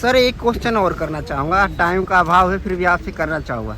Sir एक question और करना चाहूँगा, टाइम का अभाव है फिर भी आपसे करना चाहूँगा।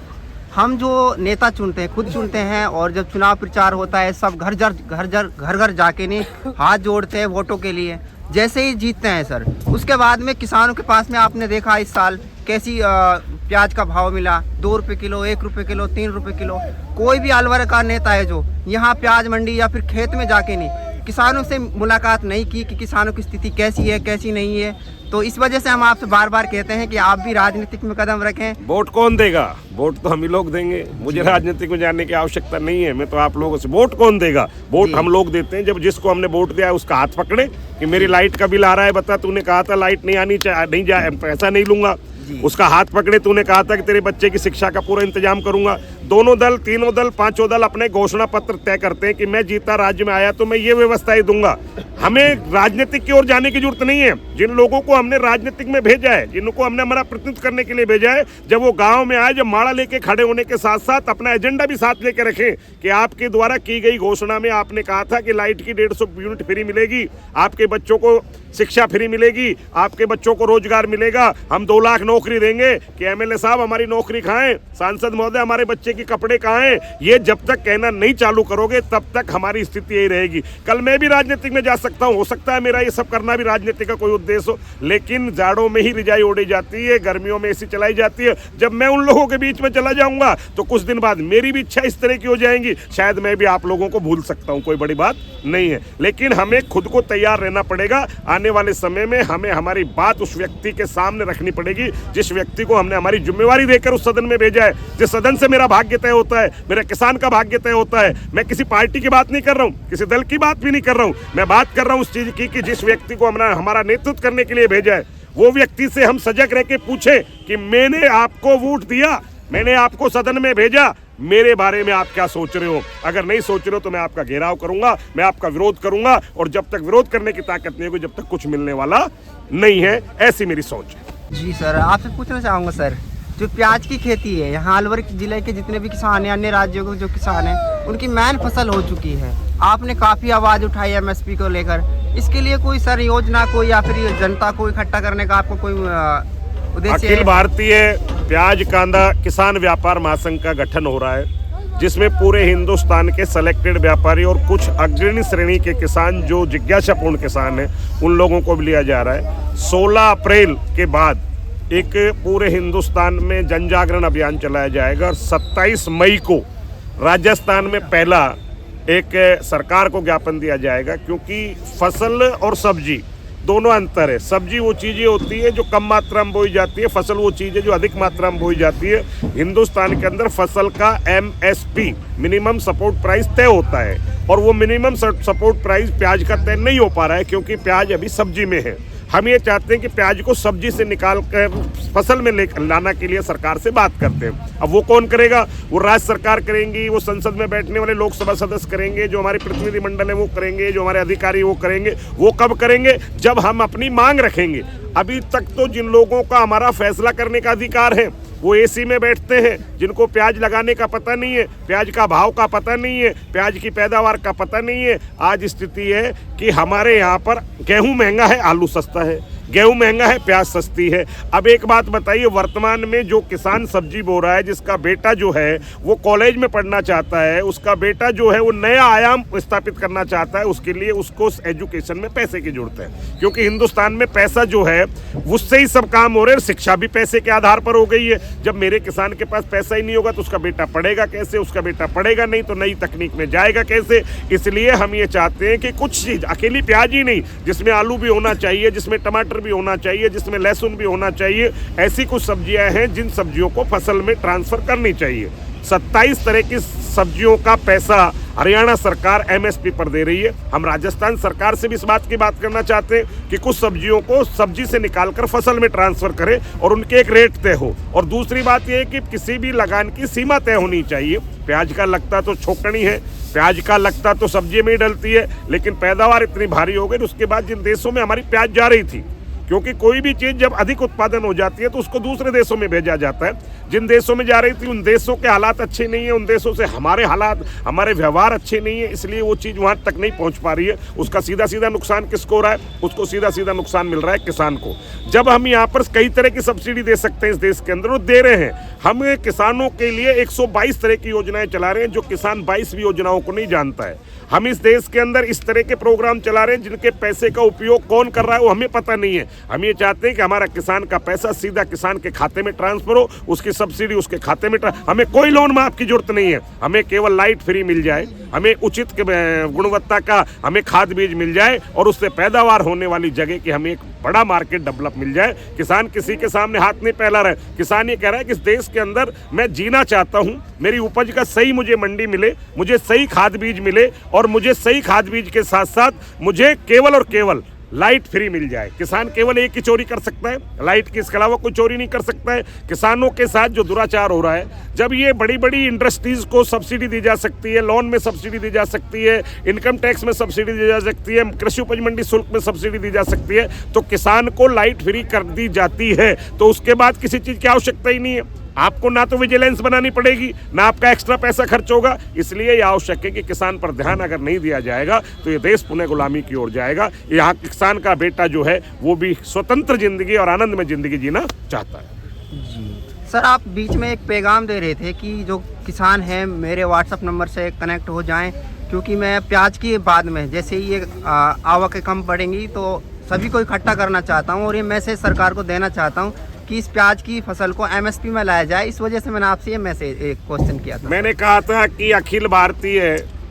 हम जो नेता चुनते हैं खुद चुनते हैं और जब चुनाव प्रचार होता है सब घर घर जाके नहीं हाथ जोड़ते हैं वोटों के लिए। जैसे ही जीतते हैं सर उसके बाद में किसानों के पास में आपने देखा इस साल कैसी प्याज का भाव मिला, 2 रुपये किलो, 1 रुपये किलो, 3 रुपये किलो। कोई भी अलवर का नेता है जो यहाँ प्याज मंडी या फिर खेत में जाके नहीं किसानों से मुलाकात नहीं की कि किसानों की स्थिति कैसी है कैसी नहीं है। तो इस वजह से हम आपसे बार बार कहते हैं कि आप भी राजनीतिक में कदम रखें। वोट कौन देगा? वोट तो हम ही लोग देंगे। मुझे राजनीतिक में जाने की आवश्यकता नहीं है। मैं तो आप लोगों से, वोट कौन देगा? वोट हम लोग देते हैं। जब जिसको हमने वोट दिया है उसका हाथ पकड़े कि मेरी लाइट का बिल आ रहा है, बता तूने कहा था लाइट नहीं आनी चाहिए, नहीं जाए पैसा नहीं लूंगा। उसका हाथ पकड़े, तूने कहा था कि तेरे बच्चे की शिक्षा का पूरा इंतजाम करूंगा। दोनों दल, तीनों दल, पांचों दल अपने घोषणा पत्र तय करते हैं कि मैं जीता राज्य में आया तो मैं ये व्यवस्थाएं दूंगा। हमें राजनीतिक की ओर जाने की जरूरत नहीं है। जिन लोगों को हमने राजनीतिक में भेजा है, जिनको हमने हमारा प्रतिनिधित्व करने के लिए भेजा है, जब वो गांव में आए, जब माड़ा लेके खड़े होने के साथ साथ अपना एजेंडा भी साथ लेके रखें कि आपके द्वारा की गई घोषणा में आपने कहा था कि लाइट की 150 यूनिट फ्री मिलेगी, आपके बच्चों को शिक्षा फ्री मिलेगी, आपके बच्चों को रोजगार मिलेगा, हम 2 लाख नौकरी देंगे कि एमएलए साहब हमारी नौकरी खाएं, सांसद महोदय हमारे बच्चे के कपड़े कहाँ हैं। ये जब तक कहना नहीं चालू करोगे तब तक हमारी स्थिति यही रहेगी। कल मैं भी राजनीतिक में जा सकता हूँ, हो सकता है मेरा ये सब करना भी राजनीति का कोई उद्देश्य हो, लेकिन जाड़ों में ही रिजाई ओढ़ी जाती है, गर्मियों में एसी चलाई जाती है। जब मैं उन लोगों के बीच में चला जाऊंगा तो कुछ दिन बाद मेरी भी इच्छा इस तरह की हो जाएंगी, शायद मैं भी आप लोगों को भूल सकता हूँ, कोई बड़ी बात नहीं है। लेकिन हमें खुद को तैयार रहना पड़ेगा। आने वाले समय में हमें हमारी बात उस व्यक्ति के सामने रखनी पड़ेगी जिस व्यक्ति को हमने हमारी जिम्मेवारी देकर उस सदन में भेजा है, जिस सदन से मेरा भाग्य तय होता है, मेरा किसान का भाग्य तय होता है। मैं किसी पार्टी की बात नहीं कर रहा हूँ, किसी दल की बात भी नहीं कर रहा हूँ, मैं बात कर रहा हूँ उस चीज की कि जिस व्यक्ति को हमने हमारा नेतृत्व करने के लिए भेजा है, वो व्यक्ति से हम सजग रह के पूछे कि मैंने आपको वोट दिया, मैंने आपको सदन में भेजा, मेरे बारे में आप क्या सोच रहे हो? अगर नहीं सोच रहे हो तो मैं आपका घेराव करूंगा, मैं आपका विरोध करूंगा, और जब तक विरोध करने की ताकत नहीं होगी जब तक कुछ मिलने वाला नहीं है। ऐसी मेरी सोच है। जी सर, आपसे पूछना चाहूँगा सर, जो प्याज की खेती है यहाँ अलवर जिले के जितने भी किसान हैं, अन्य राज्यों के जो किसान हैं, उनकी मैन फसल हो चुकी है। आपने काफ़ी आवाज़ उठाई एमएसपी को लेकर, इसके लिए कोई सर योजना कोई या फिर जनता को इकट्ठा करने का आपको कोई उद्देश्य? अखिल भारतीय प्याज कांदा किसान व्यापार महासंघ का गठन हो रहा है, जिसमें पूरे हिंदुस्तान के सेलेक्टेड व्यापारी और कुछ अग्रणी श्रेणी के किसान जो जिज्ञासापूर्ण किसान हैं उन लोगों को भी लिया जा रहा है। 16 अप्रैल के बाद एक पूरे हिंदुस्तान में जन जागरण अभियान चलाया जाएगा और 27 मई को राजस्थान में पहला एक सरकार को ज्ञापन दिया जाएगा, क्योंकि फसल और सब्जी दोनों अंतर है। सब्जी वो चीज़ें होती है जो कम मात्रा में बोई जाती है, फसल वो चीज़ है जो अधिक मात्रा में बोई जाती है। हिंदुस्तान के अंदर फसल का MSP मिनिमम सपोर्ट प्राइस तय होता है, और वो मिनिमम सपोर्ट प्राइस प्याज का तय नहीं हो पा रहा है क्योंकि प्याज अभी सब्जी में है। हम ये चाहते हैं कि प्याज को सब्जी से निकाल कर फसल में ले लाना के लिए सरकार से बात करते हैं। अब वो कौन करेगा? वो राज्य सरकार करेंगी, वो संसद में बैठने वाले लोकसभा सदस्य करेंगे, जो हमारे प्रतिनिधिमंडल है वो करेंगे, जो हमारे अधिकारी वो करेंगे। वो कब करेंगे? जब हम अपनी मांग रखेंगे। अभी तक तो जिन लोगों का हमारा फैसला करने का अधिकार है वो एसी में बैठते हैं, जिनको प्याज लगाने का पता नहीं है, प्याज का भाव का पता नहीं है, प्याज की पैदावार का पता नहीं है। आज स्थिति है कि हमारे यहाँ पर गेहूं महंगा है, आलू सस्ता है, गेहूं महंगा है, प्याज सस्ती है। अब एक बात बताइए, वर्तमान में जो किसान सब्जी बो रहा है, जिसका बेटा जो है वो कॉलेज में पढ़ना चाहता है, उसका बेटा जो है वो नया आयाम स्थापित करना चाहता है, उसके लिए उसको एजुकेशन में पैसे की जरूरत है, क्योंकि हिंदुस्तान में पैसा जो है उससे ही सब काम हो रहे हैं। शिक्षा भी पैसे के आधार पर हो गई है। जब मेरे किसान के पास पैसा ही नहीं होगा तो उसका बेटा पढ़ेगा कैसे? उसका बेटा पढ़ेगा नहीं तो नई तकनीक में जाएगा कैसे? इसलिए हम ये चाहते हैं कि कुछ चीज, अकेली प्याज ही नहीं, जिसमें आलू भी होना चाहिए, जिसमें टमाटर भी होना चाहिए, जिसमें लहसुन भी होना चाहिए, ऐसी कुछ सब्जियां हैं जिन सब्जियों को फसल में ट्रांसफर करनी चाहिए। 27 तरह की सब्जियों का पैसा हरियाणा सरकार MSP पर दे रही है। हम राजस्थान सरकार से भी इस बात की बात करना चाहते हैं कि कुछ सब्जियों को सब्जी से निकालकर फसल में ट्रांसफर करें और उनके एक रेट तय हो। और दूसरी बात यह है कि किसी भी लगान की सीमा तय होनी चाहिए। प्याज का लगता तो छोकनी है, प्याज का लगता तो सब्जी में ही डलती है, लेकिन पैदावार इतनी भारी हो गई, उसके बाद जिन देशों में हमारी प्याज जा रही थी क्योंकि कोई भी चीज़ जब अधिक उत्पादन हो जाती है तो उसको दूसरे देशों में भेजा जाता है। जिन देशों में जा रही थी उन देशों के हालात अच्छे नहीं है, उन देशों से हमारे हालात, हमारे व्यवहार अच्छे नहीं है, इसलिए वो चीज़ वहाँ तक नहीं पहुँच पा रही है। उसका सीधा सीधा नुकसान किसको हो रहा है? उसको सीधा सीधा नुकसान मिल रहा है किसान को। जब हम यहाँ पर कई तरह की सब्सिडी दे सकते हैं इस देश के अंदर, वो दे रहे हैं। हम किसानों के लिए 122 तरह की योजनाएं चला रहे हैं, जो किसान 22वीं योजनाओं को नहीं जानता है। हम इस देश के अंदर इस तरह के प्रोग्राम चला रहे हैं जिनके पैसे का उपयोग कौन कर रहा है वो हमें पता नहीं है। हम ये चाहते हैं कि हमारा किसान का पैसा सीधा किसान के खाते में ट्रांसफर हो, उसकी सब्सिडी उसके खाते में हमें कोई लोन माफ की जरूरत नहीं है। हमें केवल लाइट फ्री मिल जाए, हमें उचित गुणवत्ता का हमें खाद बीज मिल जाए और उससे पैदावार होने वाली जगह की हमें एक बड़ा मार्केट डेवलप मिल जाए। किसान किसी के सामने हाथ नहीं फैला रहा है। किसान ये कह रहा है कि इस देश के अंदर मैं जीना चाहता हूँ, मेरी उपज का सही मुझे मंडी मिले, मुझे सही खाद बीज मिले और मुझे सही खाद बीज के साथ साथ मुझे केवल और केवल लाइट फ्री मिल जाए। किसान केवल एक ही चोरी कर सकता है, लाइट की, इसके अलावा कोई चोरी नहीं कर सकता है। किसानों के साथ जो दुराचार हो रहा है, जब ये बड़ी बड़ी इंडस्ट्रीज को सब्सिडी दी जा सकती है, लोन में सब्सिडी दी जा सकती है, इनकम टैक्स में सब्सिडी दी जा सकती है, कृषि उपज मंडी शुल्क में सब्सिडी दी जा सकती है, तो किसान को लाइट फ्री कर दी जाती है तो उसके बाद किसी चीज़ की आवश्यकता ही नहीं है। आपको ना तो विजिलेंस बनानी पड़ेगी, ना आपका एक्स्ट्रा पैसा खर्च होगा। इसलिए यह आवश्यक है कि किसान पर ध्यान अगर नहीं दिया जाएगा तो ये देश पुनः गुलामी की ओर जाएगा। यहाँ किसान का बेटा जो है वो भी स्वतंत्र जिंदगी और आनंद में जिंदगी जीना चाहता है। जी सर, आप बीच में एक पैगाम दे रहे थे कि जो किसान हैं मेरे व्हाट्सएप नंबर से कनेक्ट हो जाएं, क्योंकि मैं प्याज की बाद में जैसे ही ये आवकें कम पड़ेंगी तो सभी को इकट्ठा करना चाहता हूँ और ये मैसेज सरकार को देना चाहता हूँ कि इस प्याज की फसल को एमएसपी में लाया जाए। इस वजह से मैंने आपसे ये मैसेज एक क्वेश्चन किया था। मैंने कहा था कि अखिल भारतीय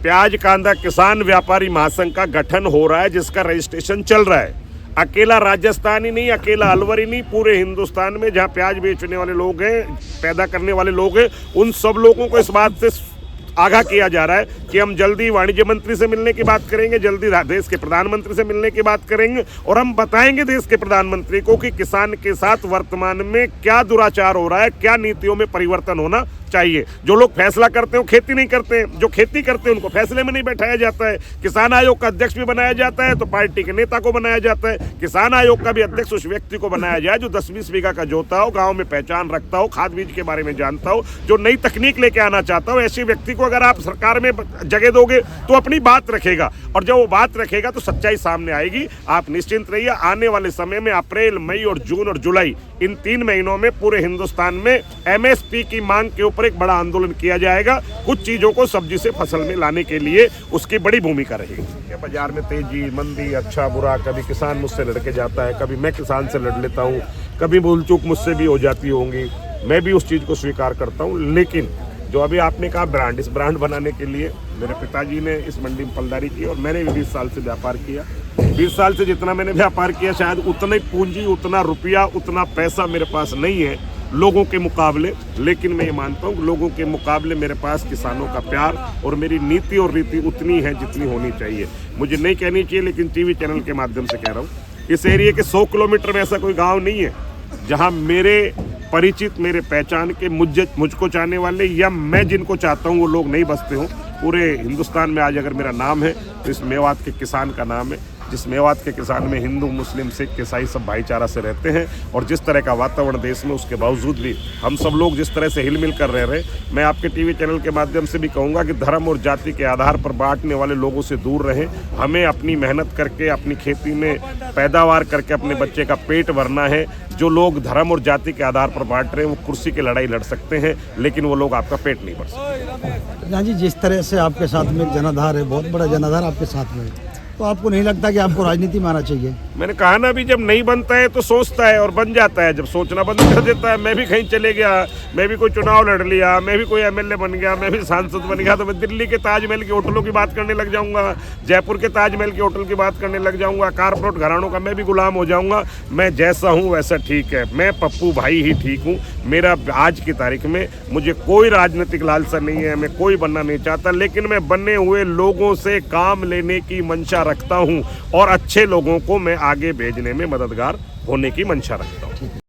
प्याज कांदा किसान व्यापारी महासंघ का गठन हो रहा है, जिसका रजिस्ट्रेशन चल रहा है। अकेला राजस्थान ही नहीं, अकेला अलवर ही नहीं, पूरे हिंदुस्तान में जहां प्याज बेचने वाले लोग हैं, पैदा करने वाले लोग हैं, उन सब लोगों को इस बात से आगाह किया जा रहा है कि हम जल्दी वाणिज्य मंत्री से मिलने की बात करेंगे, जल्दी देश के प्रधानमंत्री से मिलने की बात करेंगे और हम बताएंगे देश के प्रधानमंत्री को कि किसान के साथ वर्तमान में क्या दुराचार हो रहा है, क्या नीतियों में परिवर्तन होना चाहिए। जो लोग फैसला करते हैं वो खेती नहीं करते हैं, जो खेती करते हैं उनको फैसले में नहीं बैठाया जाता है। किसान आयोग का अध्यक्ष भी बनाया जाता है तो पार्टी के नेता को बनाया जाता है। किसान आयोग का भी अध्यक्ष उस व्यक्ति को बनाया जाए जो 10-20 बीघा का जोता हो, गाँव में पहचान रखता हो, खाद बीज के बारे में जानता हो, जो नई तकनीक लेके आना चाहता हो। ऐसे व्यक्ति को अगर आप सरकार में जगह दोगे तो अपनी बात रखेगा और जब वो बात रखेगा तो सच्चाई सामने आएगी। आप निश्चिंत रहिए, आने वाले समय में अप्रैल, मई और जून और जुलाई, इन 3 महीनों में पूरे हिंदुस्तान में एमएसपी की मांग के ऊपर एक बड़ा आंदोलन किया जाएगा। कुछ चीजों को सब्जी से फसल में लाने के लिए उसकी बड़ी भूमिका रहेगी। बाजार में तेजी मंदी, अच्छा बुरा, कभी किसान मुझसे लड़के जाता है, कभी मैं किसान से लड़ लेता हूँ, कभी भूल चूक मुझसे भी हो जाती होंगी, मैं भी उस चीज को स्वीकार करता हूँ। लेकिन जो अभी आपने कहा ब्रांड, इस ब्रांड बनाने के लिए मेरे पिताजी ने इस मंडी में पलदारी की और मैंने भी 20 साल से व्यापार किया। 20 साल से जितना मैंने व्यापार किया, शायद उतनी पूंजी, उतना रुपया, उतना पैसा मेरे पास नहीं है लोगों के मुकाबले, लेकिन मैं ये मानता हूँ लोगों के मुकाबले मेरे पास किसानों का प्यार और मेरी नीति और रीति उतनी है जितनी होनी चाहिए। मुझे नहीं कहनी चाहिए लेकिन टीवी चैनल के माध्यम से कह रहा हूँ, इस एरिया के 100 किलोमीटर में ऐसा कोई गाँव नहीं है जहाँ मेरे परिचित, मेरे पहचान के, मुझको चाहने वाले या मैं जिनको चाहता हूँ वो लोग नहीं बसते हों। पूरे हिंदुस्तान में आज अगर मेरा नाम है तो इस मेवात के किसान का नाम है, जिस मेवात के किसान में हिंदू, मुस्लिम, सिख, ईसाई सब भाईचारा से रहते हैं और जिस तरह का वातावरण देश में, उसके बावजूद भी हम सब लोग जिस तरह से हिल मिल कर रह रहे हैं। मैं आपके टीवी चैनल के माध्यम से भी कहूँगा कि धर्म और जाति के आधार पर बांटने वाले लोगों से दूर रहें। हमें अपनी मेहनत करके, अपनी खेती में पैदावार करके अपने बच्चे का पेट भरना है। जो लोग धर्म और जाति के आधार पर बांट रहे हैं वो कुर्सी की लड़ाई लड़ सकते हैं, लेकिन वो लोग आपका पेट नहीं भर सकते। जी, जिस तरह से आपके साथ में एक जनाधार है, बहुत बड़ा जनाधार आपके साथ में है, तो आपको नहीं लगता कि आपको राजनीति में आना चाहिए? मैंने कहा ना, भी जब नहीं बनता है तो सोचता है और बन जाता है। जब सोचना बंद कर देता है, मैं भी कहीं चले गया, मैं भी कोई चुनाव लड़ लिया, मैं भी कोई एमएलए बन गया, मैं भी सांसद बन गया, तो मैं दिल्ली के ताजमहल की होटलों की बात करने लग जाऊंगा, जयपुर के ताजमहल की होटल की बात करने लग जाऊंगा, कारपोरेट घरानों का मैं भी गुलाम हो जाऊंगा। मैं जैसा हूँ वैसा ठीक है, मैं पप्पू भाई ही ठीक हूँ। मेरा आज की तारीख में मुझे कोई राजनीतिक लालसा नहीं है, मैं कोई बनना नहीं चाहता, लेकिन मैं बने हुए लोगों से काम लेने की मंशा रखता हूँ और अच्छे लोगों को मैं आगे भेजने में मददगार होने की मंशा रखता हूँ।